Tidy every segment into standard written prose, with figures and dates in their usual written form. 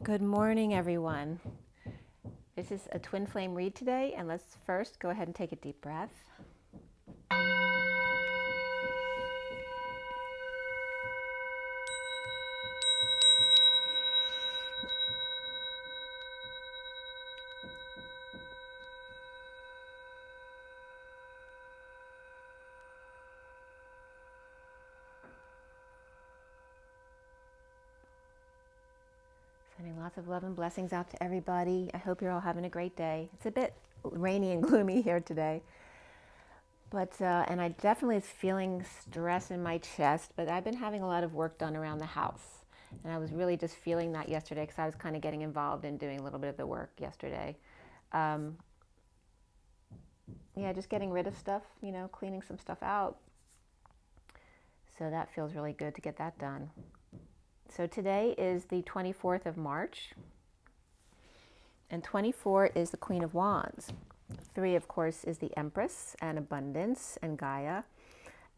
Good morning, everyone. This is a twin flame read today, and let's first go ahead and take a deep breath. Sending lots of love and blessings out to everybody. I hope you're all having a great day. It's a bit rainy and gloomy here today, but and I definitely is feeling stress in my chest, but I've been having a lot of work done around the house, and I was really just feeling that yesterday because I was kind of getting involved in doing a little bit of the work yesterday. Um, yeah, just getting rid of stuff, cleaning some stuff out. So that feels really good to get that done. So today is the 24th of March, and 24 is the Queen of Wands. 3, of course, is the Empress and abundance and Gaia,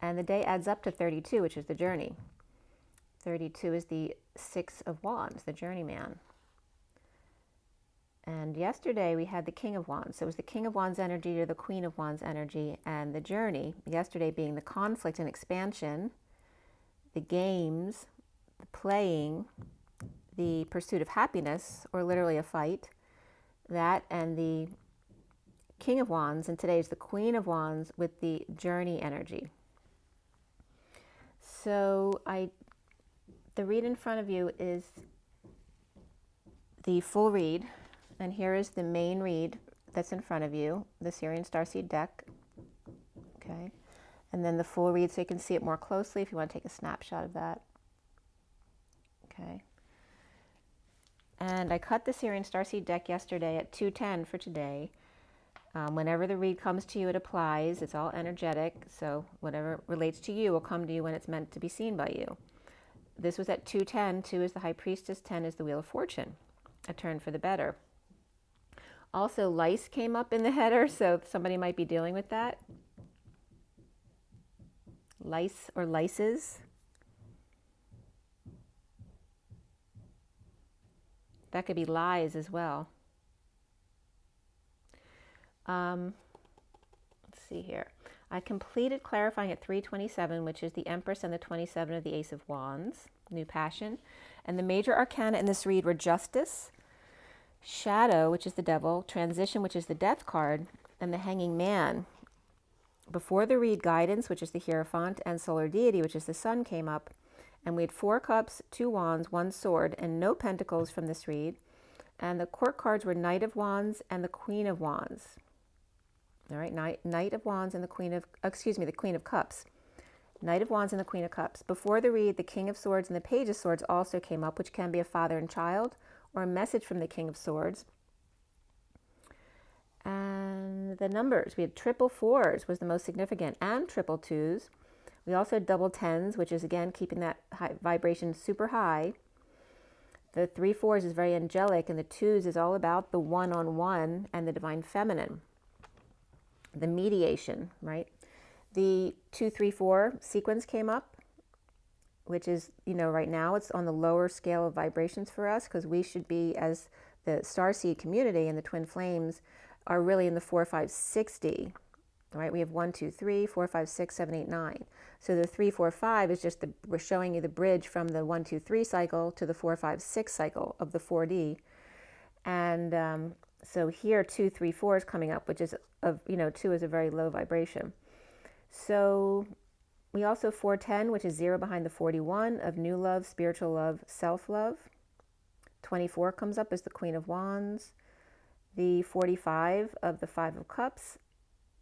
and the day adds up to 32, which is the journey. 32 is the 6 of Wands, the journeyman. And yesterday we had the King of Wands. So it was the King of Wands energy to the Queen of Wands energy, and the journey, yesterday being the conflict and expansion, the games, the playing, the pursuit of happiness, or literally a fight, that, and the King of Wands, and today is the Queen of Wands with the journey energy. So the read in front of you is the full read, and here is the main read that's in front of you, the SIRIAN Starseed deck. Okay, and then the full read so you can see it more closely if you want to take a snapshot of that. Okay. And I cut the SIRIAN Starseed deck yesterday at 2:10 for today. Whenever the read comes to you, it applies. It's all energetic, so whatever relates to you will come to you when it's meant to be seen by you. This was at 2:10. 2 is the High Priestess, 10 is the Wheel of Fortune, a turn for the better. Also, lice came up in the header, so somebody might be dealing with that. Lice or lices. That could be lies as well. Let's see here. I completed clarifying at 327, which is the Empress and the 27 of the Ace of Wands, new passion. And the major arcana in this read were Justice, Shadow, which is the Devil, Transition, which is the Death card, and the Hanging Man. Before the read, Guidance, which is the Hierophant, and Solar Deity, which is the Sun, came up. And we had 4 cups, 2 wands, 1 sword, and no pentacles from this read. And the court cards were Knight of Wands and the Queen of Wands. All right, Knight of Wands and the Queen of Cups. Knight of Wands and the Queen of Cups. Before the read, the King of Swords and the Page of Swords also came up, which can be a father and child or a message from the King of Swords. And the numbers, we had triple 4s was the most significant, and triple 2s. We also had double 10s, which is again keeping that high vibration super high. The 3 4s is very angelic, and the 2s is all about the one-on-one and the divine feminine, the mediation, right? The 2 3 4 sequence came up, which is, right now it's on the lower scale of vibrations for us, because we should be, as the Starseed community and the twin flames, are really in the 4 5 60. Right, we have 1 2 3 4 5 6 7 8 9. So the 3 4 5 is just we're showing you the bridge from the 1 2 3 cycle to the 4 5 6 cycle of the 4D. And so here 2 3 4 is coming up, which is 2 is a very low vibration. So we also 410, which is 0 behind the 41 of new love, spiritual love, self-love. 24 comes up as the Queen of Wands. The 45 of the 5 of Cups.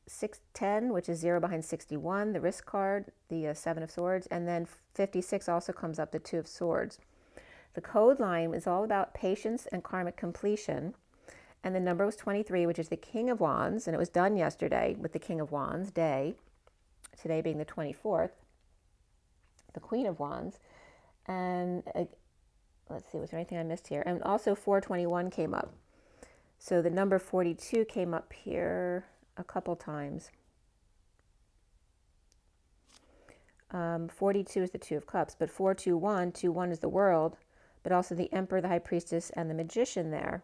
610, which is 0 behind 61, the Risk card, the 7 of Swords, and then 56 also comes up, the 2 of Swords. The code line is all about patience and karmic completion, and the number was 23, which is the King of Wands, and it was done yesterday with the King of Wands day, today being the 24th, the Queen of Wands, and let's see, was there anything I missed here? And also 421 came up. So the number 42 came up here a couple times. 42 is the 2 of Cups, but 421, 21 is the World, but also the Emperor, the High Priestess, and the Magician there.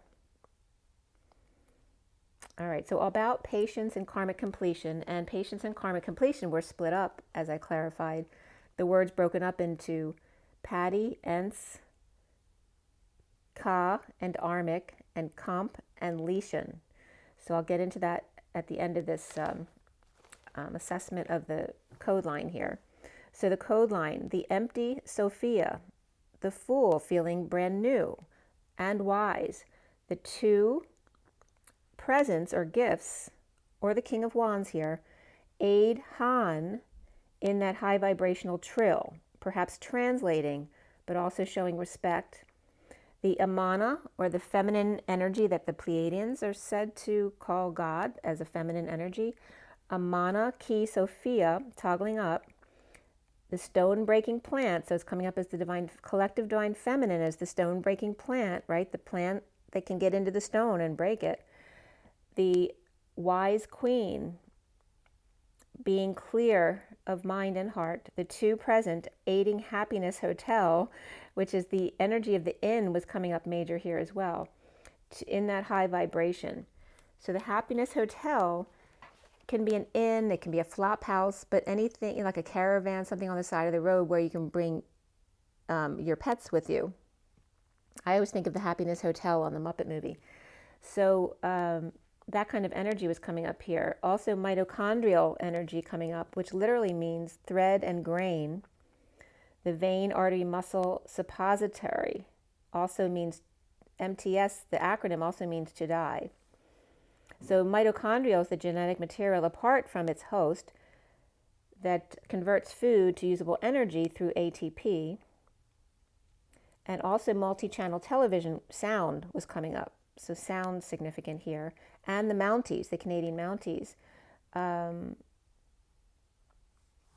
All right, so about patience and karmic completion. And patience and karmic completion were split up, as I clarified. The words broken up into Padi, Ents, Ka, and Armic, and Comp, and Lesion. So I'll get into that at the end of this assessment of the code line here. So the code line, the empty Sophia, the Fool feeling brand new and wise, the two presents or gifts, or the King of Wands here, aid Han in that high vibrational trill, perhaps translating, but also showing respect. The Amana, or the feminine energy that the Pleiadians are said to call God as a feminine energy. Amana, Ki, Sophia, toggling up. The stone-breaking plant, so it's coming up as the divine, collective divine feminine as the stone-breaking plant, right? The plant that can get into the stone and break it. The wise queen, being clear of mind and heart. The two present, aiding happiness hotel, which is the energy of the inn, was coming up major here as well, in that high vibration. So the happiness hotel can be an inn, it can be a flop house, but anything like a caravan, something on the side of the road where you can bring your pets with you. I always think of the happiness hotel on the Muppet movie. So that kind of energy was coming up here. Also mitochondrial energy coming up, which literally means thread and grain. The vein, artery, muscle, suppository also means MTS, the acronym also means to die. So mitochondria is the genetic material apart from its host that converts food to usable energy through ATP. And also multi-channel television sound was coming up. So sound significant here. And the Mounties, the Canadian Mounties.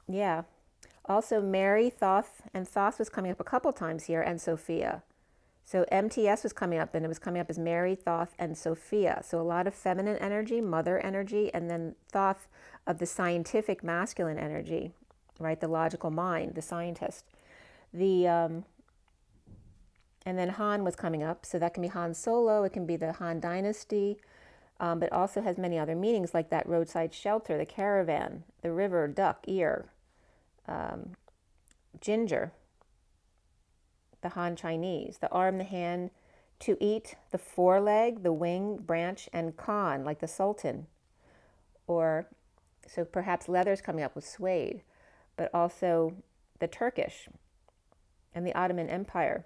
Yeah. Also Mary, Thoth, and Thoth was coming up a couple times here, and Sophia. So MTS was coming up, and it was coming up as Mary, Thoth, and Sophia. So a lot of feminine energy, mother energy, and then Thoth of the scientific masculine energy, right? The logical mind, the scientist. And then Han was coming up, so that can be Han Solo, it can be the Han Dynasty, but also has many other meanings like that roadside shelter, the caravan, the river, duck, ear, ginger, the Han Chinese, the arm, the hand, to eat, the foreleg, the wing, branch, and Khan, like the Sultan. Or, so perhaps leather's coming up with suede, but also the Turkish and the Ottoman Empire.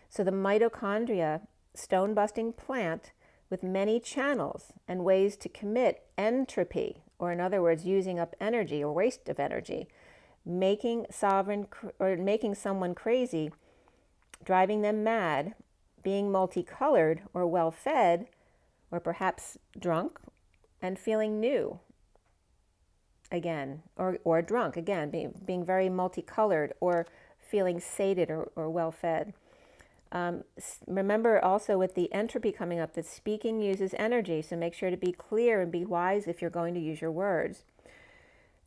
So the mitochondria, stone-busting plant with many channels and ways to commit entropy, or in other words, using up energy or waste of energy, making someone crazy, driving them mad, being multicolored or well-fed, or perhaps drunk, and feeling new again, or drunk again, being very multicolored, or feeling sated or well-fed. Remember also with the entropy coming up that speaking uses energy, so make sure to be clear and be wise if you're going to use your words.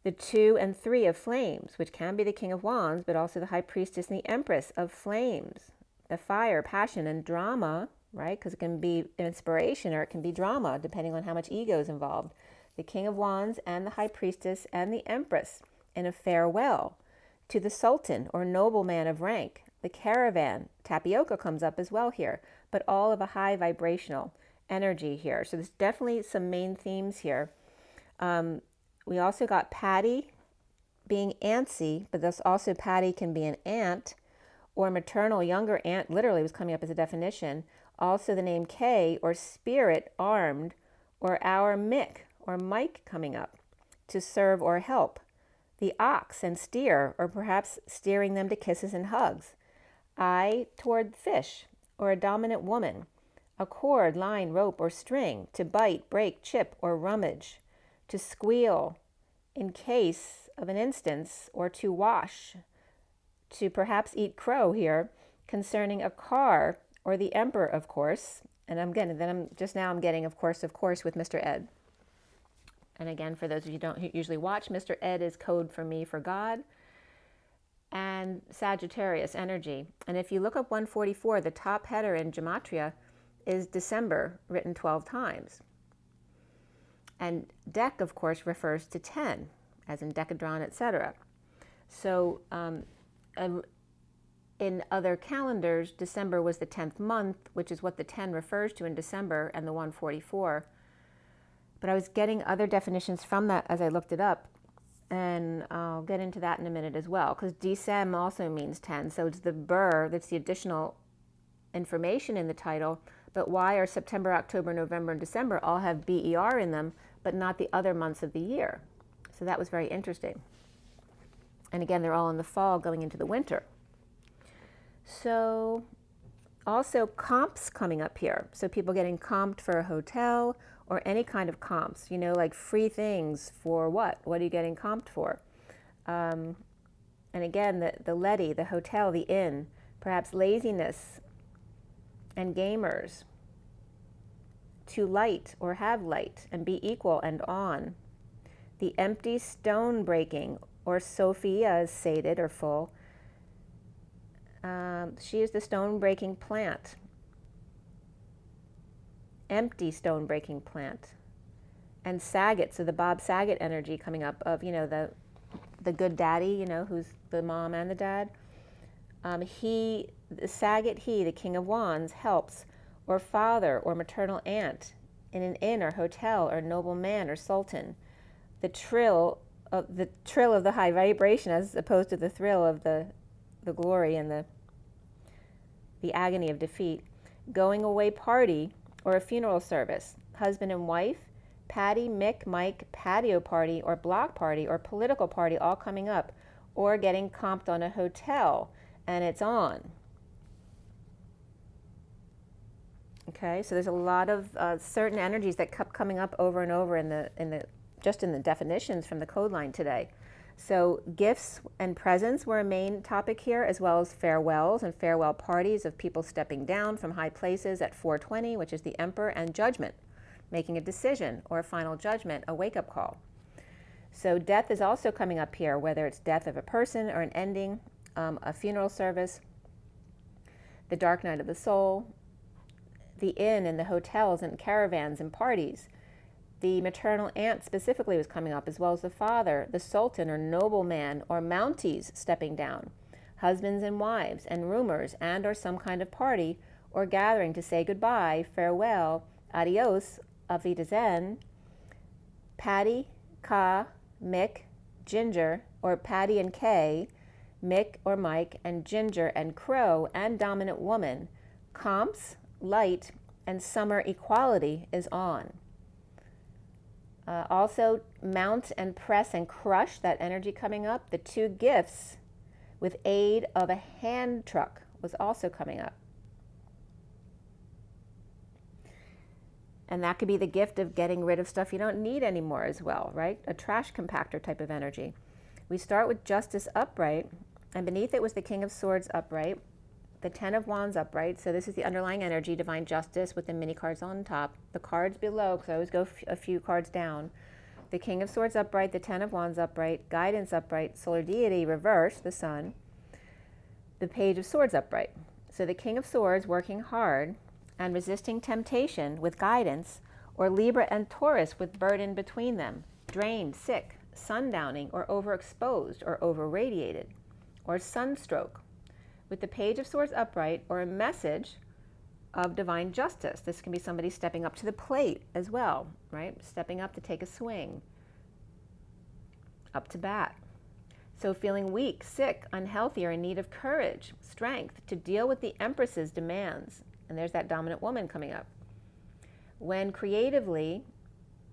The 2 and 3 of flames, which can be the King of Wands, but also the High Priestess and the Empress of flames. The fire, passion, and drama, right? Because it can be inspiration or it can be drama, depending on how much ego is involved. The King of Wands and the High Priestess and the Empress in a farewell to the Sultan or nobleman of rank. The caravan, tapioca comes up as well here, but all of a high vibrational energy here. So there's definitely some main themes here. We also got Patty being antsy, but this also Patty can be an aunt or maternal younger aunt, literally was coming up as a definition. Also the name K or spirit armed, or our Mick or Mike coming up to serve or help. The ox and steer, or perhaps steering them to kisses and hugs. I toward fish, or a dominant woman. A cord, line, rope, or string to bite, break, chip, or rummage. To squeal in case of an instance, or to wash, to perhaps eat crow here, concerning a car, or the emperor, of course. And I'm getting, I'm getting, of course, with Mr. Ed. And again, for those of you who don't usually watch, Mr. Ed is code for me for God. and Sagittarius energy. And if you look up 144, the top header in Gematria is December, written 12 times. And Dec, of course, refers to 10, as in Decadron, etc. So in other calendars, December was the 10th month, which is what the 10 refers to in December, and the 144. But I was getting other definitions from that as I looked it up, and I'll get into that in a minute as well, because Decem also means 10, so it's the burr that's the additional information in the title. But why are September, October, November, and December all have BER in them, but not the other months of the year? So that was very interesting. And again, they're all in the fall going into the winter. So also comps coming up here. So people getting comped for a hotel or any kind of comps, you know, like free things for what? What are you getting comped for? And again, the Letty, the hotel, the inn, perhaps laziness and gamers. To light or have light and be equal and on. The empty stone breaking, or Sophia is sated or full. She is the stone breaking plant. Empty stone breaking plant. And Saget, so the Bob Saget energy coming up of, you know, the good daddy, you know, who's the mom and the dad. The Saget, the King of Wands, helps, or father or maternal aunt in an inn or hotel or noble man or sultan. The trill of the high vibration as opposed to the thrill of the glory and the agony of defeat. Going away party or a funeral service. Husband and wife, Patty, Mick, Mike, patio party or block party or political party all coming up, or getting comped on a hotel and it's on. Okay, so there's a lot of certain energies that kept coming up over and over in the definitions from the code line today. So gifts and presents were a main topic here, as well as farewells and farewell parties of people stepping down from high places at 420, which is the Emperor, and judgment, making a decision or a final judgment, a wake-up call. So death is also coming up here, whether it's death of a person or an ending, a funeral service, the dark night of the soul, the inn and the hotels and caravans and parties. The maternal aunt specifically was coming up, as well as the father, the sultan or nobleman or mounties stepping down, husbands and wives and rumors and or some kind of party or gathering to say goodbye, farewell, adios, auf Wiedersehen. Patty, Ka, Mick, Ginger, or Patty and Kay, Mick or Mike, and Ginger and Crow and dominant woman, comps, light, and summer equality is on. Also, mount and press and crush, that energy coming up. The two gifts with aid of a hand truck was also coming up. And that could be the gift of getting rid of stuff you don't need anymore as well, right? A trash compactor type of energy. We start with Justice upright, and beneath it was the King of Swords upright, the Ten of Wands upright. So this is the underlying energy, divine justice, with the mini cards on top. The cards below, because I always go a few cards down. The King of Swords upright, the Ten of Wands upright, guidance upright, solar deity reverse, the sun. The Page of Swords upright. So the King of Swords working hard and resisting temptation with guidance, or Libra and Taurus with burden between them, drained, sick, sundowning, or overexposed, or overradiated, or sunstroke. With the Page of Swords upright, or a message of divine justice. This can be somebody stepping up to the plate as well, right? Stepping up to take a swing, up to bat. So feeling weak, sick, unhealthy, or in need of courage, strength to deal with the Empress's demands. And there's that dominant woman coming up. When creatively,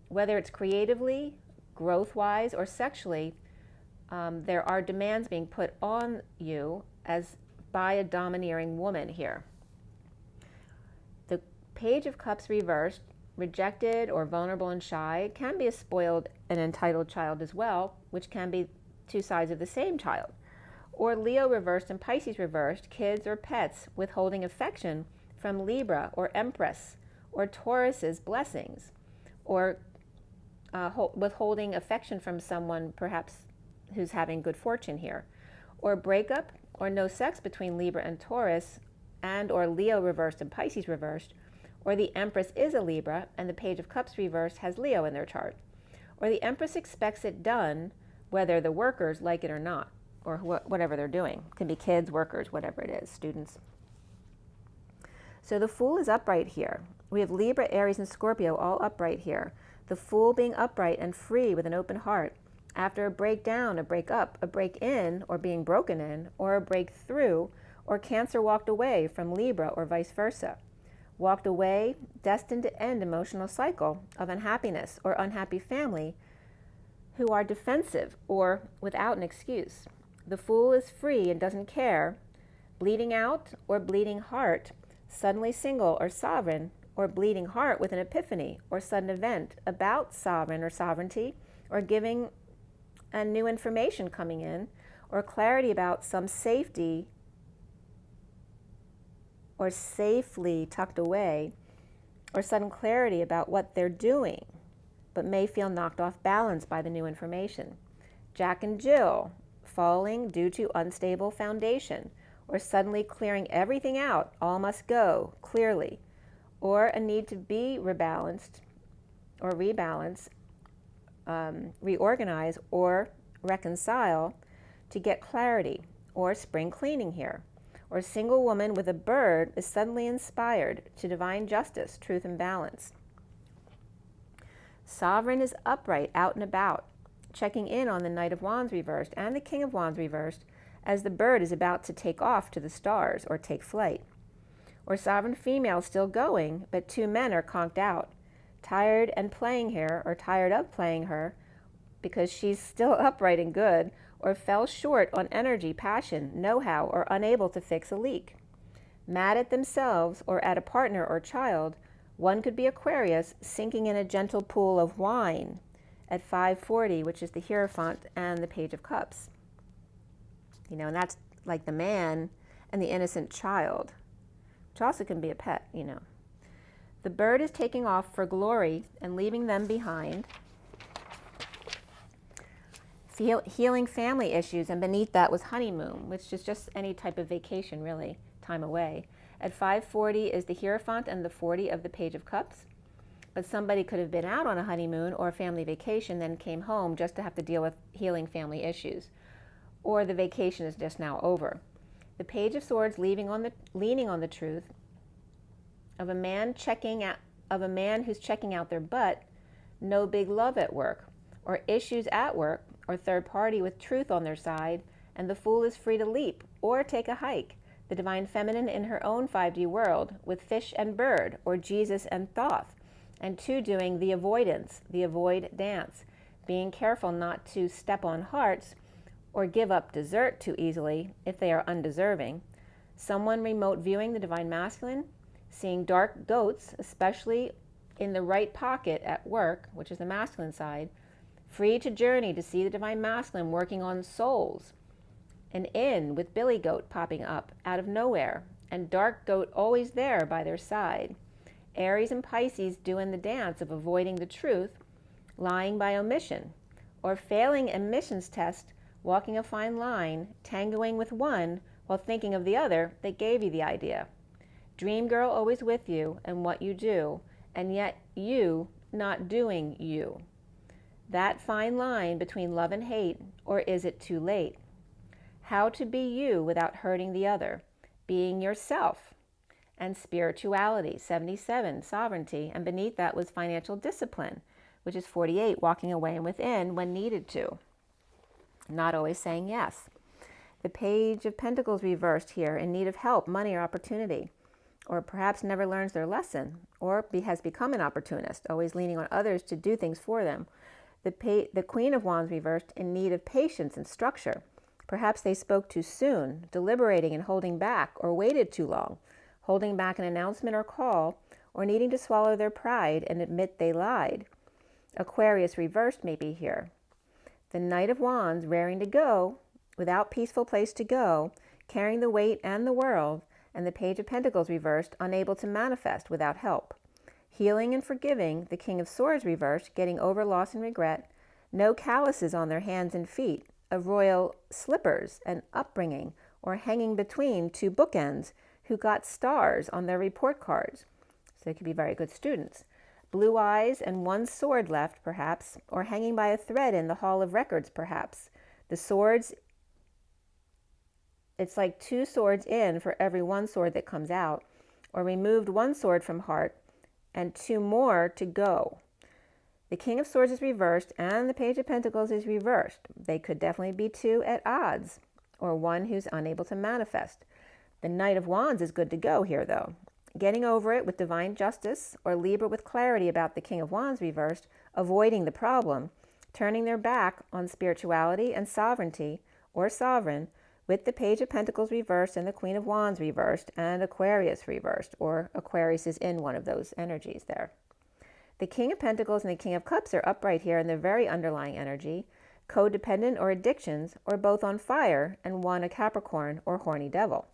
whether it's creatively, growth-wise, or sexually, there are demands being put on you as by a domineering woman here. The Page of Cups reversed, rejected or vulnerable and shy, can be a spoiled and entitled child as well, which can be two sides of the same child. Or Leo reversed and Pisces reversed, kids or pets withholding affection from Libra or Empress or Taurus's blessings, or withholding affection from someone perhaps who's having good fortune here. or breakup or no sex between Libra and Taurus, and or Leo reversed and Pisces reversed, or the Empress is a Libra and the Page of Cups reversed has Leo in their chart, or the Empress expects it done whether the workers like it or not, or whatever they're doing. It can be kids, workers, whatever it is, students. So the Fool is upright here. We have Libra, Aries, and Scorpio all upright here. The Fool being upright and free with an open heart after a breakdown, a breakup, a break-in, or being broken in, or a breakthrough, or Cancer walked away from Libra or vice versa. Walked away, destined to end emotional cycle of unhappiness or unhappy family who are defensive or without an excuse. The Fool is free and doesn't care, bleeding out or bleeding heart, suddenly single or sovereign, or bleeding heart with an epiphany or sudden event about sovereign or sovereignty, or giving a new information coming in, or clarity about some safety or safely tucked away, or sudden clarity about what they're doing, but may feel knocked off balance by the new information. Jack and Jill, falling due to unstable foundation, or suddenly clearing everything out, all must go, clearly, or a need to be rebalanced, or rebalance, reorganize, or reconcile to get clarity, or spring cleaning here. Or a single woman with a bird is suddenly inspired to divine justice, truth, and balance. Sovereign is upright, out and about, checking in on the Knight of Wands reversed and the King of Wands reversed as the bird is about to take off to the stars or take flight. Or sovereign female still going, but two men are conked out, tired and playing her, or tired of playing her because she's still upright and good, or fell short on energy, passion, know-how, or unable to fix a leak. Mad at themselves or at a partner or child, one could be Aquarius sinking in a gentle pool of wine at 540, which is the Hierophant and the Page of Cups. You know, and that's like the man and the innocent child, which also can be a pet, you know. The bird is taking off for glory and leaving them behind. Healing family issues, and beneath that was honeymoon, which is just any type of vacation, really, time away. At 540 is the Hierophant and the 40 of the Page of Cups. But somebody could have been out on a honeymoon or a family vacation, then came home just to have to deal with healing family issues. Or the vacation is just now over. The Page of Swords leaning on the truth of a man who's checking out their butt, no big love at work, or issues at work, or third party with truth on their side, and the Fool is free to leap or take a hike, the divine feminine in her own 5D world with fish and bird, or Jesus and Thoth, and two doing the avoidance, the avoid dance, being careful not to step on hearts or give up dessert too easily if they are undeserving. Someone remote viewing the divine masculine, seeing dark goats, especially in the right pocket at work, which is the masculine side, free to journey to see the divine masculine working on souls. An inn with billy goat popping up out of nowhere, and dark goat always there by their side. Aries and Pisces doing the dance of avoiding the truth, lying by omission, or failing a missions test, walking a fine line, tangoing with one while thinking of the other that gave you the idea. Dream girl always with you and what you do, and yet you not doing you. That fine line between love and hate, or is it too late? How to be you without hurting the other, being yourself. And spirituality, 77, sovereignty, and beneath that was financial discipline, which is 48, walking away and within when needed to. Not always saying yes. The Page of Pentacles reversed here, in need of help, money, or opportunity, or perhaps never learns their lesson, or has become an opportunist, always leaning on others to do things for them. The Queen of Wands reversed, in need of patience and structure. Perhaps they spoke too soon, deliberating and holding back, or waited too long, holding back an announcement or call, or needing to swallow their pride and admit they lied. Aquarius reversed may be here. The Knight of Wands raring to go, without peaceful place to go, carrying the weight and the world, and the Page of Pentacles reversed, unable to manifest without help. Healing and forgiving, the King of Swords reversed, getting over loss and regret, no calluses on their hands and feet, of royal slippers and upbringing, or hanging between two bookends, who got stars on their report cards. So they could be very good students. Blue eyes and one sword left, perhaps, or hanging by a thread in the Hall of Records, perhaps. The swords, it's like 2 swords in for every 1 sword that comes out, or removed 1 sword from heart and 2 more to go. The King of Swords is reversed and the Page of Pentacles is reversed. They could definitely be 2 at odds, or one who's unable to manifest. The Knight of Wands is good to go here, though. Getting over it with divine justice, or Libra with clarity about the King of Wands reversed, avoiding the problem, turning their back on spirituality and sovereignty, or sovereign, with the Page of Pentacles reversed and the Queen of Wands reversed and Aquarius reversed, or Aquarius is in one of those energies there. The King of Pentacles and the King of Cups are upright here in the very underlying energy, codependent or addictions, or both on fire, and one a Capricorn or horny devil.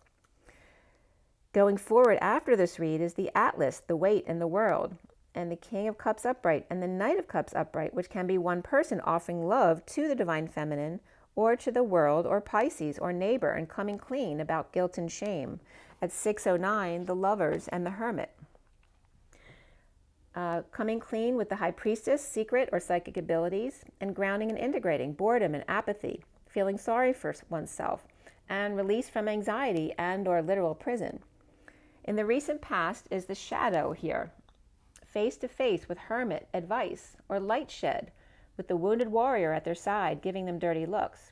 Going forward after this read is the Atlas, the weight, and the world, and the King of Cups upright and the Knight of Cups upright, which can be one person offering love to the Divine Feminine or to the world or Pisces or neighbor and coming clean about guilt and shame. At 609, the Lovers and the Hermit. Coming clean with the High Priestess, secret or psychic abilities, and grounding and integrating boredom and apathy, feeling sorry for oneself, and release from anxiety and or literal prison. In the recent past is the Shadow here, face to face with Hermit advice, or light shed with the wounded warrior at their side giving them dirty looks,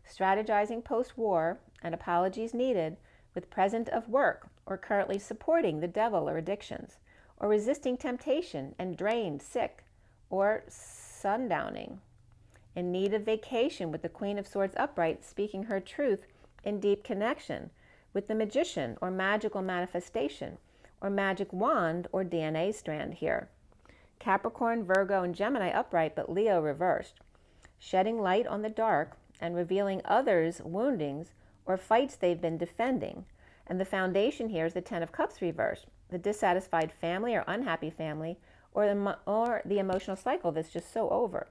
strategizing post-war and apologies needed with present of work or currently supporting the devil or addictions, or resisting temptation and drained, sick, or sundowning. In need of vacation with the Queen of Swords upright, speaking her truth in deep connection with the Magician or magical manifestation, or magic wand or DNA strand here. Capricorn, Virgo, and Gemini upright, but Leo reversed. Shedding light on the dark and revealing others' woundings or fights they've been defending. And the foundation here is the Ten of Cups reversed, the dissatisfied family or unhappy family, or the emotional cycle that's just so over.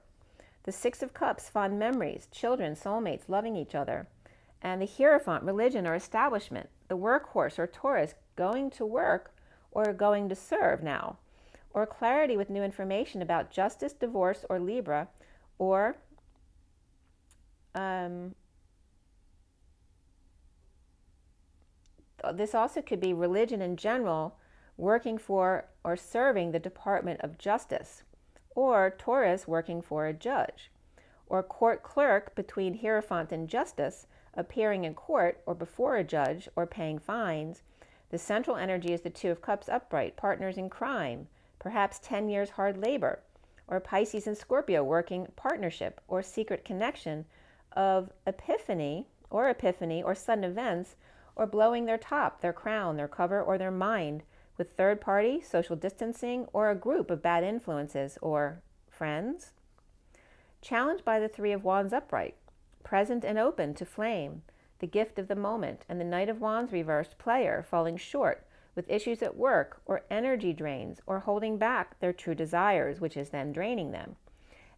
The Six of Cups, fond memories, children, soulmates, loving each other. And the Hierophant, religion or establishment, the workhorse or Taurus, going to work or going to serve now, or clarity with new information about justice, divorce, or Libra, or this also could be religion in general, working for or serving the Department of Justice, or Taurus working for a judge, or court clerk between Hierophant and Justice, appearing in court or before a judge or paying fines. The central energy is the Two of Cups upright, partners in crime, perhaps 10 years hard labor, or Pisces and Scorpio working partnership or secret connection of epiphany or sudden events, or blowing their top, their crown, their cover, or their mind with third party, social distancing, or a group of bad influences or friends. Challenged by the Three of Wands upright, present and open to flame, the gift of the moment, and the Knight of Wands reversed, player, falling short with issues at work or energy drains or holding back their true desires, which is then draining them.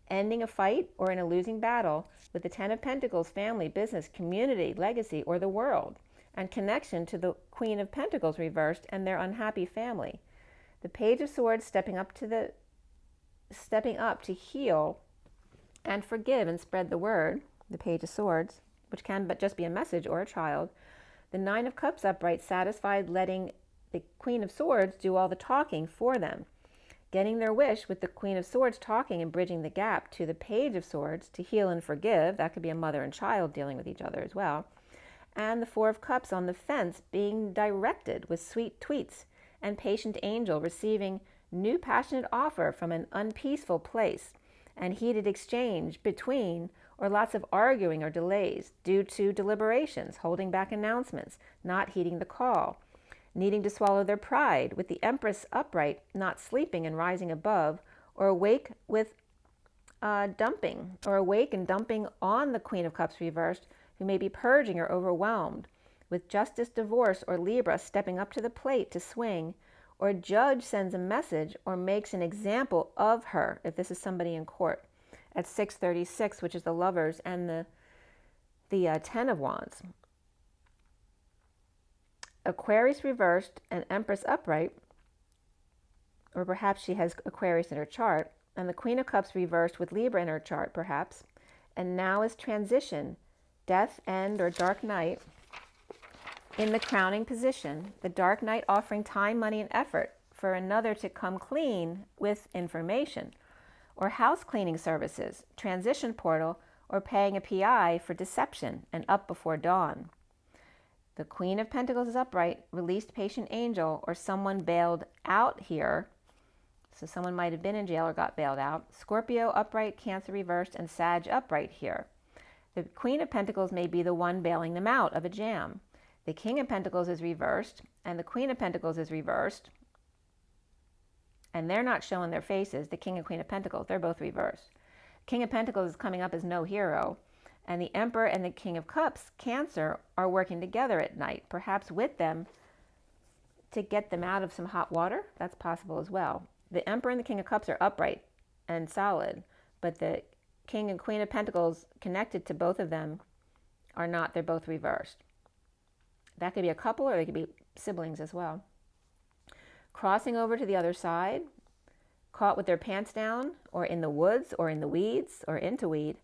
Ending a fight or in a losing battle with the Ten of Pentacles, family, business, community, legacy, or the world, and connection to the Queen of Pentacles reversed and their unhappy family. The Page of Swords stepping up to heal and forgive and spread the word, the Page of Swords, which can but just be a message or a child. The Nine of Cups upright, satisfied letting the Queen of Swords do all the talking for them. Getting their wish with the Queen of Swords talking and bridging the gap to the Page of Swords to heal and forgive. That could be a mother and child dealing with each other as well. And the Four of Cups on the fence being directed with sweet tweets and patient angel receiving new passionate offer from an unpeaceful place and heated exchange between, or lots of arguing or delays due to deliberations, holding back announcements, not heeding the call, needing to swallow their pride with the Empress upright, not sleeping and rising above, or awake with dumping, or awake and dumping on the Queen of Cups reversed, who may be purging or overwhelmed, with Justice, divorce, or Libra stepping up to the plate to swing, or a judge sends a message or makes an example of her, if this is somebody in court, at 636, which is the Lovers and the the Ten of Wands. Aquarius reversed and Empress upright, or perhaps she has Aquarius in her chart, and the Queen of Cups reversed with Libra in her chart, perhaps, and now is transition, death, end, or dark night in the crowning position, the dark night offering time, money, and effort for another to come clean with information, or house cleaning services, transition portal, or paying a PI for deception and up before dawn. The Queen of Pentacles is upright, released patient angel, or someone bailed out here. So someone might have been in jail or got bailed out. Scorpio upright, Cancer reversed, and Sag upright here. The Queen of Pentacles may be the one bailing them out of a jam. The King of Pentacles is reversed, and the Queen of Pentacles is reversed. And they're not showing their faces. The King and Queen of Pentacles, they're both reversed. King of Pentacles is coming up as no hero. And the Emperor and the King of Cups, Cancer, are working together at night, perhaps with them to get them out of some hot water. That's possible as well. The Emperor and the King of Cups are upright and solid, but the King and Queen of Pentacles connected to both of them are not. They're both reversed. That could be a couple, or they could be siblings as well. Crossing over to the other side, caught with their pants down, or in the woods, or in the weeds, or into weed.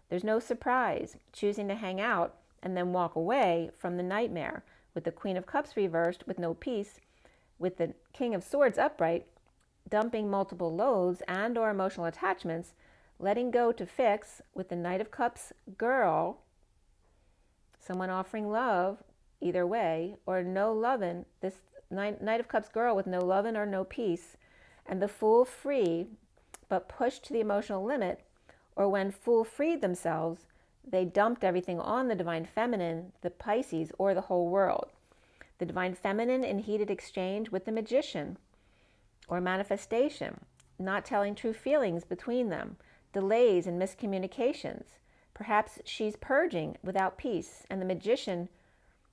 There's no surprise, choosing to hang out and then walk away from the nightmare, with the Queen of Cups reversed with no peace, with the King of Swords upright, dumping multiple loads and or emotional attachments, letting go to fix, with the Knight of Cups girl, someone offering love either way, or no lovin', this Knight of Cups girl with no lovin' or no peace, and the Fool free, but pushed to the emotional limit, or when Fool freed themselves, they dumped everything on the Divine Feminine, the Pisces, or the whole world. The Divine Feminine in heated exchange with the Magician, or manifestation, not telling true feelings between them, delays and miscommunications. Perhaps she's purging without peace, and the Magician,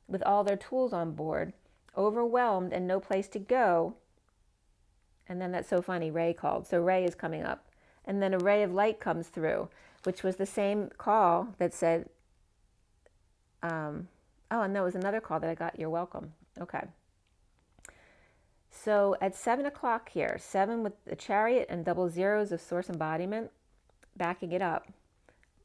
with all their tools on board, overwhelmed and no place to go. And then that's so funny, Ray called. So Ray is coming up. And then a ray of light comes through, which was the same call that said, oh, and there was another call that I got, you're welcome. Okay. So at 7 o'clock here, 7 with the Chariot and double zeros of source embodiment, backing it up.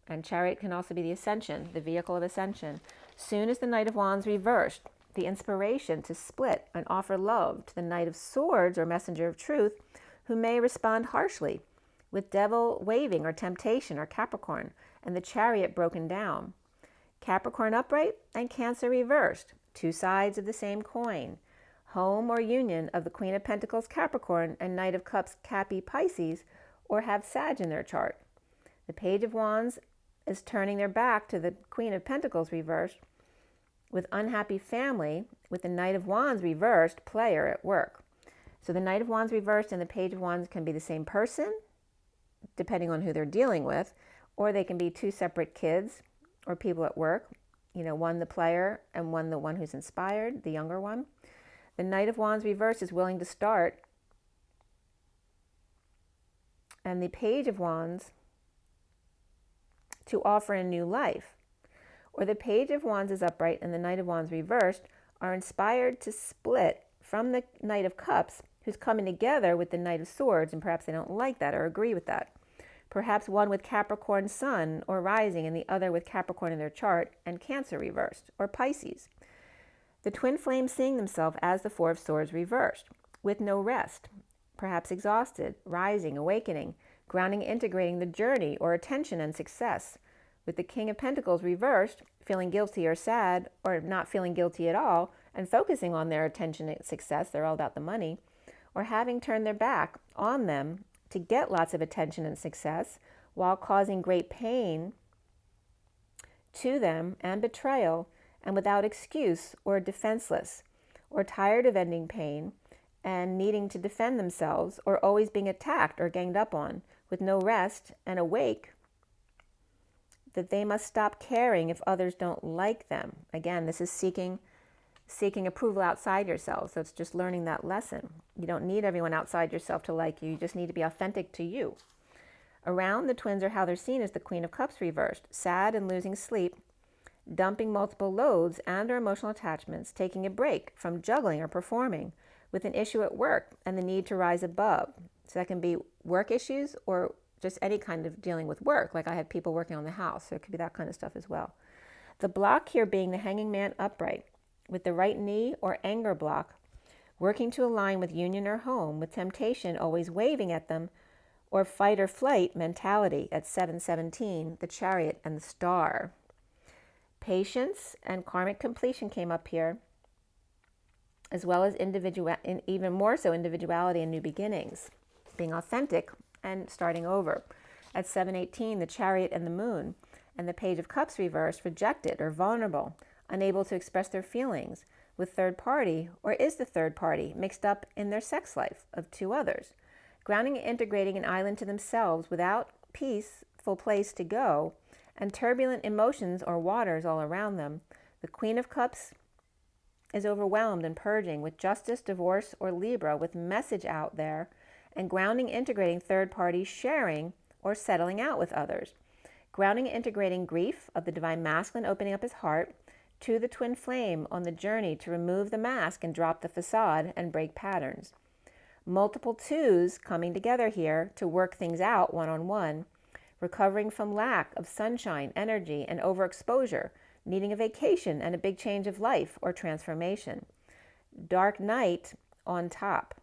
And Chariot can also be the ascension, the vehicle of ascension. Soon as the Knight of Wands reversed, the inspiration to split and offer love to the Knight of Swords, or messenger of truth, who may respond harshly, with Devil waving, or temptation, or Capricorn, and the Chariot broken down. Capricorn upright and Cancer reversed, two sides of the same coin. Home or union of the Queen of Pentacles Capricorn and Knight of Cups Cappy Pisces, or have Sag in their chart. The Page of Wands is turning their back to the Queen of Pentacles reversed, with unhappy family, with the Knight of Wands reversed, player at work. So the Knight of Wands reversed and the Page of Wands can be the same person, depending on who they're dealing with, or they can be two separate kids or people at work, you know, one the player and one the one who's inspired, the younger one. The Knight of Wands reversed is willing to start, and the Page of Wands to offer a new life. Or the Page of Wands is upright and the Knight of Wands reversed are inspired to split from the Knight of Cups, who's coming together with the Knight of Swords, and perhaps they don't like that or agree with that. Perhaps one with Capricorn Sun or rising and the other with Capricorn in their chart and Cancer reversed, or Pisces. The twin flames seeing themselves as the Four of Swords reversed, with no rest, perhaps exhausted, rising, awakening, grounding, integrating the journey or attention and success, with the King of Pentacles reversed, feeling guilty or sad, or not feeling guilty at all, and focusing on their attention and success, they're all about the money, or having turned their back on them to get lots of attention and success while causing great pain to them and betrayal, and without excuse or defenseless, or tired of ending pain and needing to defend themselves, or always being attacked or ganged up on, with no rest, and awake that they must stop caring if others don't like them. Again, this is seeking approval outside yourself. So it's just learning that lesson. You don't need everyone outside yourself to like you. You just need to be authentic to you. Around the twins are how they're seen as the Queen of Cups reversed, sad and losing sleep, dumping multiple loads and or emotional attachments, taking a break from juggling or performing with an issue at work and the need to rise above. So that can be work issues or just any kind of dealing with work. Like I had people working on the house, so it could be that kind of stuff as well. The block here being the hanging man upright with the right knee or anger block, working to align with union or home, with temptation always waving at them, or fight or flight mentality at 717, the chariot and the star. Patience and karmic completion came up here, as well as even more so individuality and new beginnings, being authentic and starting over. At 718, the chariot and the moon, and the page of cups reversed, rejected or vulnerable, unable to express their feelings with third party, or is the third party mixed up in their sex life of two others, grounding and integrating an island to themselves without peaceful place to go, and turbulent emotions or waters all around them. The Queen of Cups is overwhelmed and purging with justice, divorce, or Libra, with message out there, and grounding, integrating third parties, sharing or settling out with others. Grounding and integrating grief of the divine masculine, opening up his heart to the twin flame on the journey to remove the mask and drop the facade and break patterns. Multiple twos coming together here to work things out one-on-one, recovering from lack of sunshine, energy, and overexposure, needing a vacation and a big change of life or transformation. Dark Knight on top.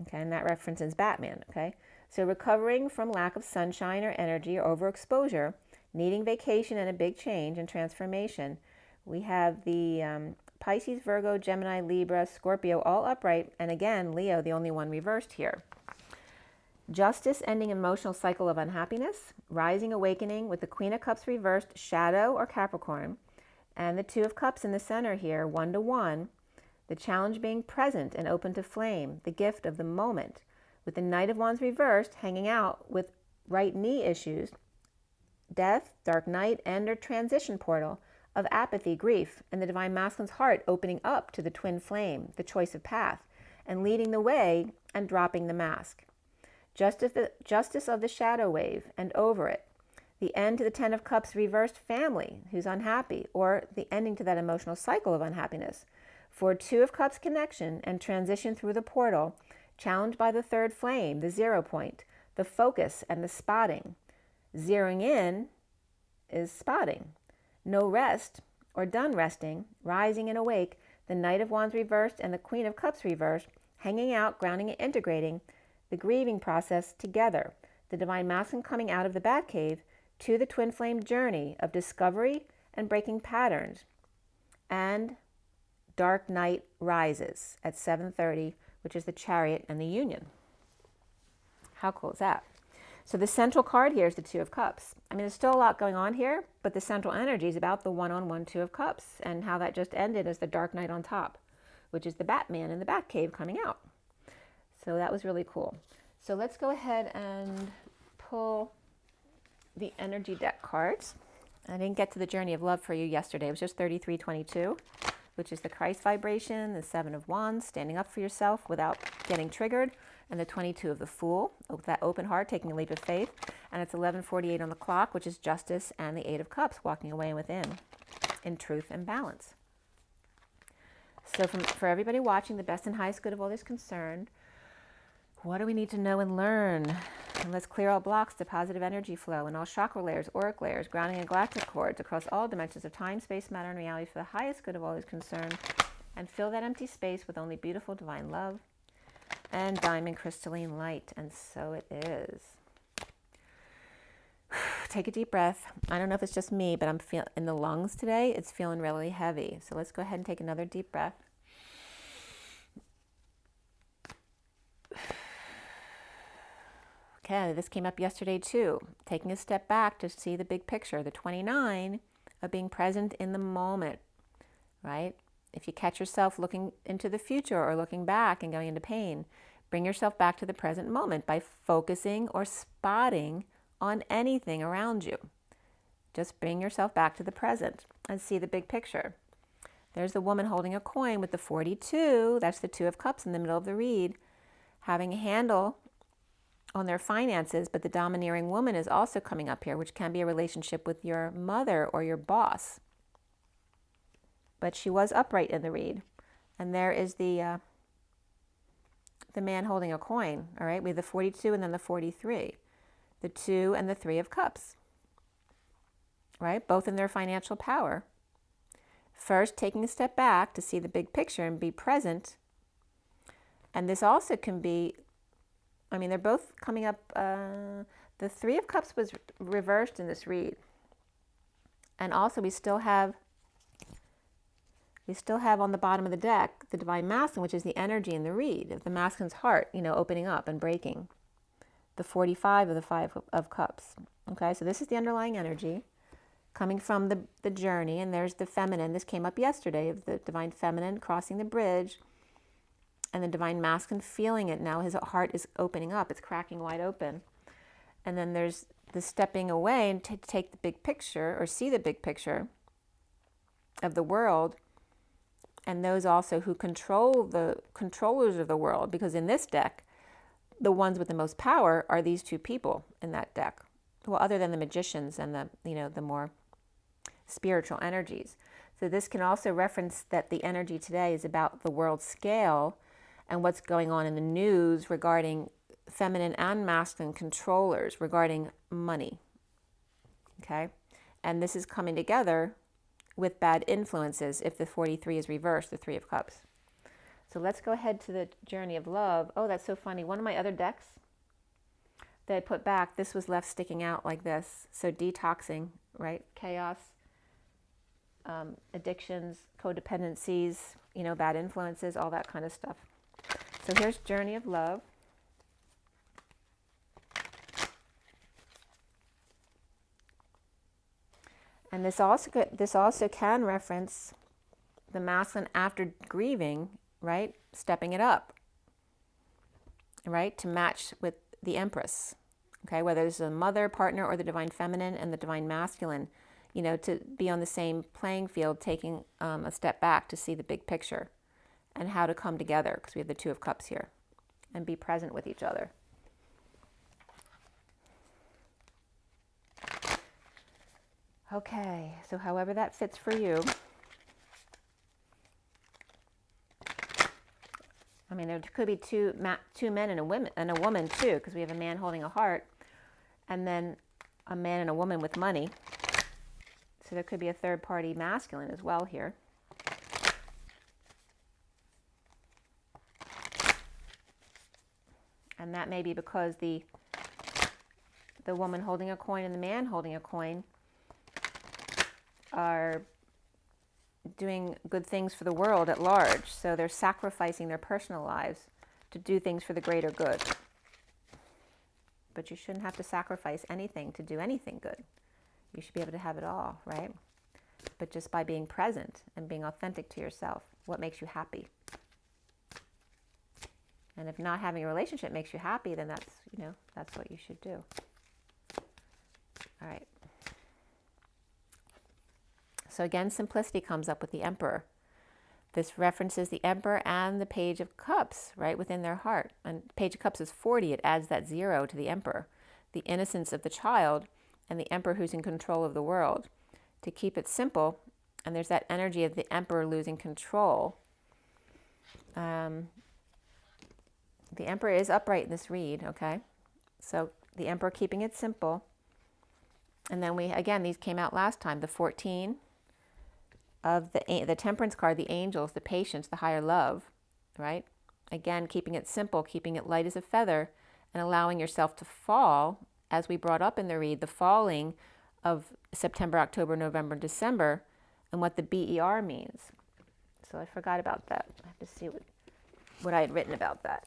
Okay, and that references Batman, okay? So recovering from lack of sunshine or energy or overexposure, needing vacation and a big change and transformation. We have the Pisces, Virgo, Gemini, Libra, Scorpio, all upright, and again, Leo, the only one reversed here. Justice, ending emotional cycle of unhappiness. Rising, awakening with the Queen of Cups reversed, Shadow or Capricorn, and the Two of Cups in the center here, 1-1. The challenge being present and open to flame, the gift of the moment, with the Knight of Wands reversed, hanging out with right knee issues, death, dark night, and or transition portal of apathy, grief, and the divine masculine's heart opening up to the twin flame, the choice of path, and leading the way and dropping the mask. Justice of the shadow wave and over it. The end to the Ten of Cups reversed, family who's unhappy, or the ending to that emotional cycle of unhappiness. For Two of Cups connection and transition through the portal, challenged by the third flame, the 0 point, the focus and the spotting. Zeroing in is spotting. No rest or done resting, rising and awake, the Knight of Wands reversed and the Queen of Cups reversed, hanging out, grounding and integrating the grieving process together. The divine masculine coming out of the Batcave to the twin flame journey of discovery and breaking patterns. And Dark Night rises at 7:30, which is the chariot and the union. How cool is that? So the central card here is the Two of Cups. I mean, there's still a lot going on here, but the central energy is about the one-on-one Two of Cups and how that just ended as the Dark Knight on top, which is the Batman in the Batcave coming out. So that was really cool. So let's go ahead and pull the energy deck cards. I didn't get to the journey of love for you yesterday. It was just 3322, which is the Christ vibration, the Seven of Wands, standing up for yourself without getting triggered, and the 22 of the Fool, that open heart, taking a leap of faith. And it's 11:48 on the clock, which is justice, and the Eight of Cups, walking away and within in truth and balance. So for everybody watching, the best and highest good of all is concerned, what do we need to know and learn? And let's clear all blocks to positive energy flow in all chakra layers, auric layers, grounding and galactic cords across all dimensions of time, space, matter, and reality for the highest good of all is concerned. And fill that empty space with only beautiful divine love and diamond crystalline light. And so it is. Take a deep breath. I don't know if it's just me, but I'm feeling in the lungs today, it's feeling really heavy. So let's go ahead and take another deep breath. Okay, this came up yesterday too. Taking a step back to see the big picture, the 29 of being present in the moment, right? If you catch yourself looking into the future or looking back and going into pain, bring yourself back to the present moment by focusing or spotting on anything around you. Just bring yourself back to the present and see the big picture. There's the woman holding a coin with the 42. That's the Two of Cups in the middle of the reed, having a handle on their finances, but the domineering woman is also coming up here, which can be a relationship with your mother or your boss. But she was upright in the read. And there is the man holding a coin, all right? We have the 42 and then the 43. The 2 and the 3 of cups, right? Both in their financial power. First, taking a step back to see the big picture and be present. And this also can be, I mean, they're both coming up. The 3 of cups was reversed in this read. And also we still have on the bottom of the deck the divine masculine, which is the energy in the read of the masculine's heart, opening up and breaking. The 45 of the 5 of cups. Okay, so this is the underlying energy coming from the journey, and there's the feminine. This came up yesterday, of the divine feminine crossing the bridge, and the divine masculine feeling it now. His heart is opening up, it's cracking wide open. And then there's the stepping away and take the big picture, or see the big picture of the world, and those also who control the controllers of the world, because in this deck, the ones with the most power are these 2 people in that deck. Well, other than the magicians and the more spiritual energies. So this can also reference that the energy today is about the world scale and what's going on in the news regarding feminine and masculine controllers, regarding money. Okay? And this is coming together with bad influences if the 43 is reversed, the 3 of cups. So let's go ahead to the journey of love. Oh, that's so funny. One of my other decks that I put back, this was left sticking out like this. So detoxing, right? Chaos, addictions, codependencies, bad influences, all that kind of stuff. So here's journey of love. And this also can reference the masculine after grieving, right? Stepping it up, right? To match with the Empress, okay? Whether it's a mother, partner, or the divine feminine and the divine masculine, to be on the same playing field, taking a step back to see the big picture and how to come together, because we have the 2 of cups here, and be present with each other. Okay, so however that fits for you. I mean, there could be two men and a woman too, because we have a man holding a heart, and then a man and a woman with money. So there could be a third party masculine as well here. And that may be because the woman holding a coin and the man holding a coin are doing good things for the world at large. So they're sacrificing their personal lives to do things for the greater good. But you shouldn't have to sacrifice anything to do anything good. You should be able to have it all, right? But just by being present and being authentic to yourself, what makes you happy? And if not having a relationship makes you happy, then that's what you should do. All right. So again, simplicity comes up with the Emperor. This references the Emperor and the Page of Cups, right, within their heart. And Page of Cups is 40. It adds that 0 to the Emperor. The innocence of the child and the Emperor who's in control of the world. To keep it simple, and there's that energy of the Emperor losing control. The Emperor is upright in this read, okay? So the Emperor keeping it simple. And then these came out last time, the 14 of the Temperance card, the angels, the patience, the higher love, right? Again, keeping it simple, keeping it light as a feather, and allowing yourself to fall, as we brought up in the read, the falling of September, October, November, December, and what the BER means. So I forgot about that. I have to see what I had written about that.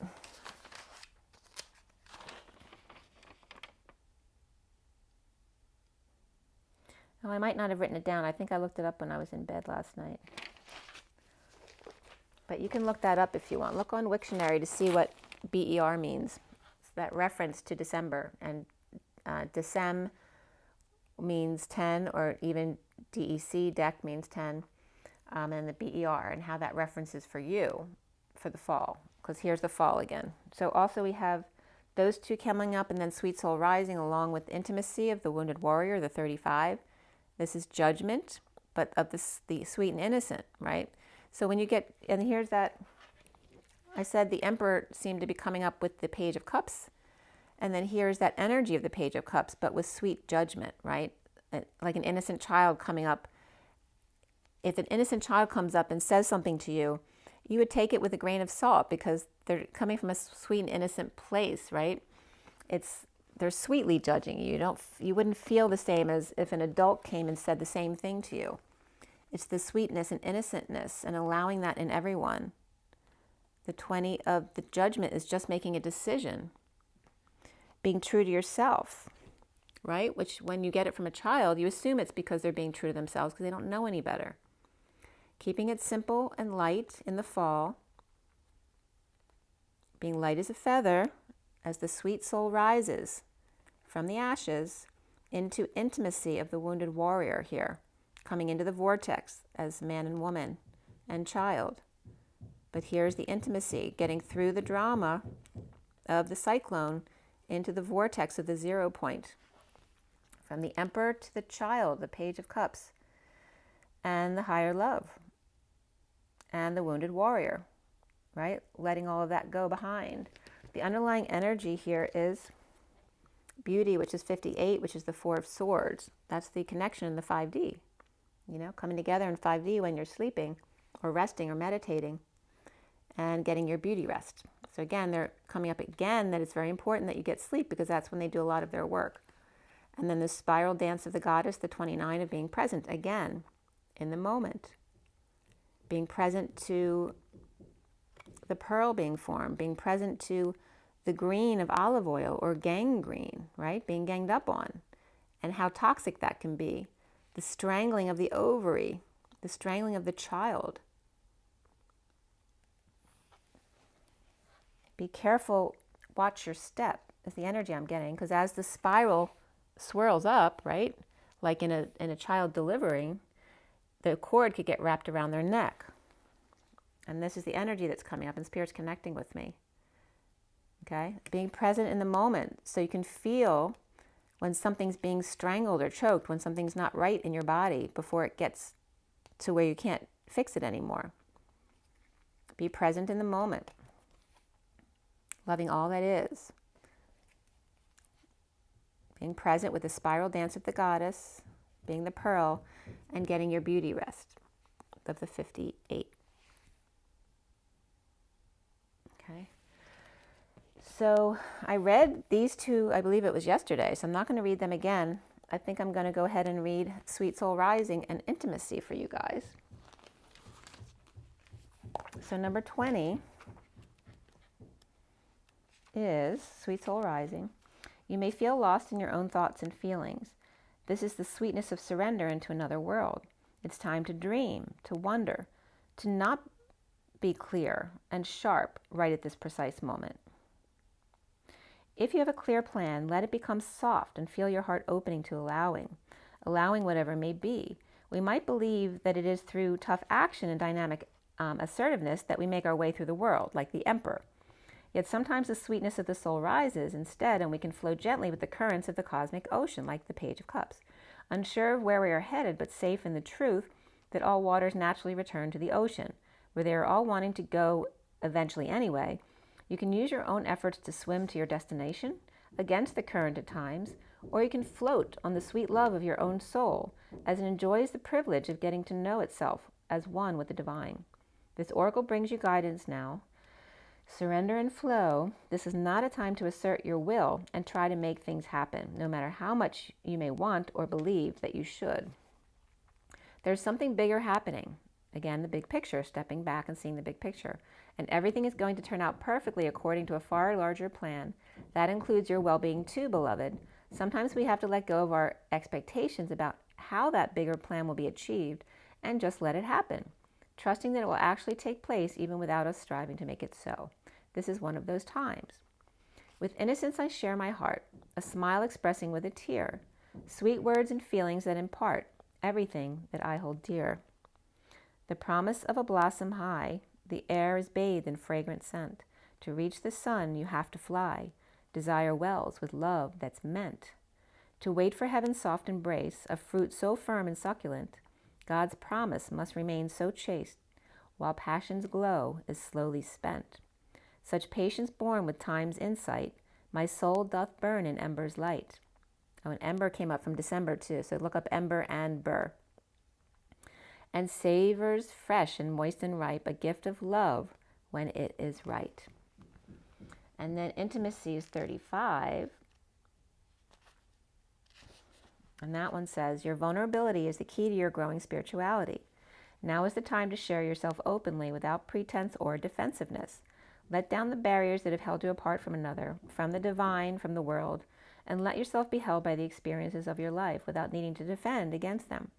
Oh, I might not have written it down. I think I looked it up when I was in bed last night. But you can look that up if you want. Look on Wiktionary to see what BER means. It's that reference to December. And Decem means 10, or even DEC, DEC means 10. And the BER, and how that references for you for the fall. Because here's the fall again. So also we have those two coming up, and then sweet soul rising along with intimacy of the wounded warrior, the 35. This is judgment, but of the sweet and innocent, right? So when you get, and here's that, I said the Emperor seemed to be coming up with the Page of Cups, and then here's that energy of the Page of Cups, but with sweet judgment, right? Like an innocent child coming up. If an innocent child comes up and says something to you, you would take it with a grain of salt because they're coming from a sweet and innocent place, right? They're sweetly judging you. You wouldn't feel the same as if an adult came and said the same thing to you. It's the sweetness and innocentness and allowing that in everyone. The 20 of the judgment is just making a decision, being true to yourself, right? Which when you get it from a child, you assume it's because they're being true to themselves because they don't know any better. Keeping it simple and light in the fall, being light as a feather as the sweet soul rises from the ashes into intimacy of the wounded warrior here, coming into the vortex as man and woman and child. But here's the intimacy, getting through the drama of the cyclone into the vortex of the 0 point. From the Emperor to the child, the Page of Cups, and the higher love, and the wounded warrior, right? Letting all of that go behind. The underlying energy here is beauty, which is 58, which is the 4 of Swords. That's the connection in the 5D. You know, coming together in 5D when you're sleeping or resting or meditating and getting your beauty rest. So again, they're coming up again that it's very important that you get sleep because that's when they do a lot of their work. And then the spiral dance of the goddess, the 29 of being present again in the moment. Being present to the pearl being formed, being present to the green of olive oil or gangrene, right? Being ganged up on, and how toxic that can be. The strangling of the ovary, the strangling of the child. Be careful, watch your step is the energy I'm getting, because as the spiral swirls up, right, like in a child delivering, the cord could get wrapped around their neck. And this is the energy that's coming up, and Spirit's connecting with me. Okay? Being present in the moment so you can feel when something's being strangled or choked, when something's not right in your body before it gets to where you can't fix it anymore. Be present in the moment. Loving all that is. Being present with the spiral dance of the goddess, being the pearl, and getting your beauty rest of the 58. Okay. So I read these two, I believe it was yesterday, so I'm not going to read them again. I think I'm going to go ahead and read Sweet Soul Rising and Intimacy for you guys. So number 20 is Sweet Soul Rising. You may feel lost in your own thoughts and feelings. This is the sweetness of surrender into another world. It's time to dream, to wonder, to not be clear and sharp right at this precise moment. If you have a clear plan, let it become soft and feel your heart opening to allowing whatever may be. We might believe that it is through tough action and dynamic assertiveness that we make our way through the world, like the Emperor. Yet sometimes the sweetness of the soul rises instead, and we can flow gently with the currents of the cosmic ocean, like the Page of Cups. Unsure of where we are headed, but safe in the truth that all waters naturally return to the ocean, where they are all wanting to go eventually anyway. You can use your own efforts to swim to your destination, against the current at times, or you can float on the sweet love of your own soul, as it enjoys the privilege of getting to know itself as one with the divine. This oracle brings you guidance now. Surrender and flow. This is not a time to assert your will and try to make things happen, no matter how much you may want or believe that you should. There's something bigger happening. Again, the big picture, stepping back and seeing the big picture. And everything is going to turn out perfectly according to a far larger plan. That includes your well-being too, beloved. Sometimes we have to let go of our expectations about how that bigger plan will be achieved and just let it happen, trusting that it will actually take place even without us striving to make it so. This is one of those times. With innocence I share my heart, a smile expressing with a tear, sweet words and feelings that impart everything that I hold dear. The promise of a blossom high, the air is bathed in fragrant scent. To reach the sun you have to fly. Desire wells with love that's meant to wait for heaven's soft embrace, a fruit so firm and succulent. God's promise must remain so chaste, while passion's glow is slowly spent. Such patience born with time's insight, my soul doth burn in ember's light. Oh, and ember came up from December too, so look up ember and burr. And savors fresh and moist and ripe, a gift of love when it is right. And then intimacy is 35. And that one says, your vulnerability is the key to your growing spirituality. Now is the time to share yourself openly without pretense or defensiveness. Let down the barriers that have held you apart from another, from the divine, from the world, and let yourself be held by the experiences of your life without needing to defend against them.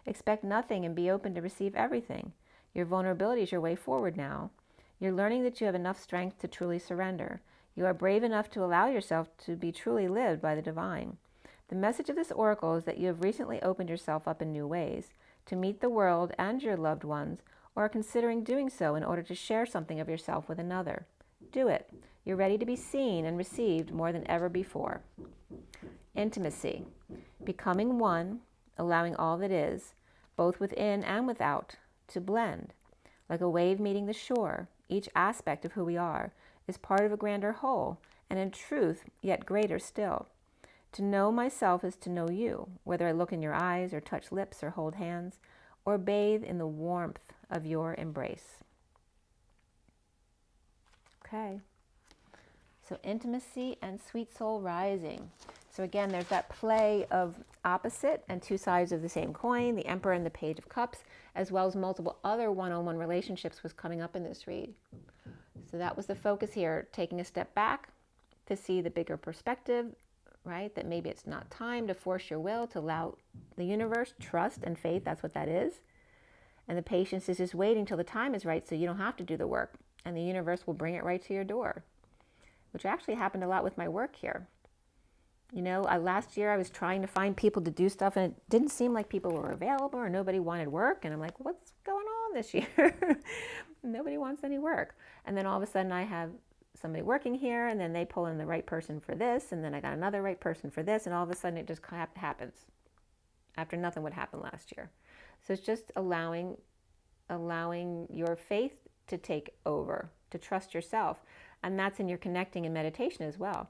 Expect nothing and be open to receive everything. Your vulnerability is your way forward now. You're learning that you have enough strength to truly surrender. You are brave enough to allow yourself to be truly lived by the divine. The message of this oracle is that you have recently opened yourself up in new ways to meet the world and your loved ones, or are considering doing so in order to share something of yourself with another. Do it. You're ready to be seen and received more than ever before. Intimacy. Becoming one, allowing all that is, both within and without, to blend. Like a wave meeting the shore, each aspect of who we are is part of a grander whole, and in truth, yet greater still. To know myself is to know you, whether I look in your eyes or touch lips or hold hands, or bathe in the warmth of your embrace. Okay. So intimacy and sweet soul rising. So again, there's that play of opposite and two sides of the same coin, the Emperor and the Page of Cups, as well as multiple other one-on-one relationships was coming up in this read. So that was the focus here, taking a step back to see the bigger perspective, right? That maybe it's not time to force your will, to allow the universe, trust and faith, that's what that is. And the patience is just waiting till the time is right so you don't have to do the work. And the universe will bring it right to your door, which actually happened a lot with my work here. You know, last year I was trying to find people to do stuff and it didn't seem like people were available or nobody wanted work. And I'm like, what's going on this year? Nobody wants any work. And then all of a sudden I have somebody working here and then they pull in the right person for this. And then I got another right person for this. And all of a sudden it just happens after nothing would happen last year. So it's just allowing your faith to take over, to trust yourself. And that's in your connecting and meditation as well.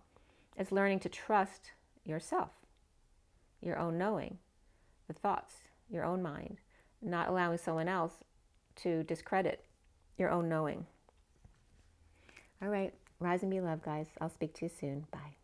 It's learning to trust yourself, your own knowing, the thoughts, your own mind, not allowing someone else to discredit your own knowing. All right, rise and be loved, guys. I'll speak to you soon. Bye.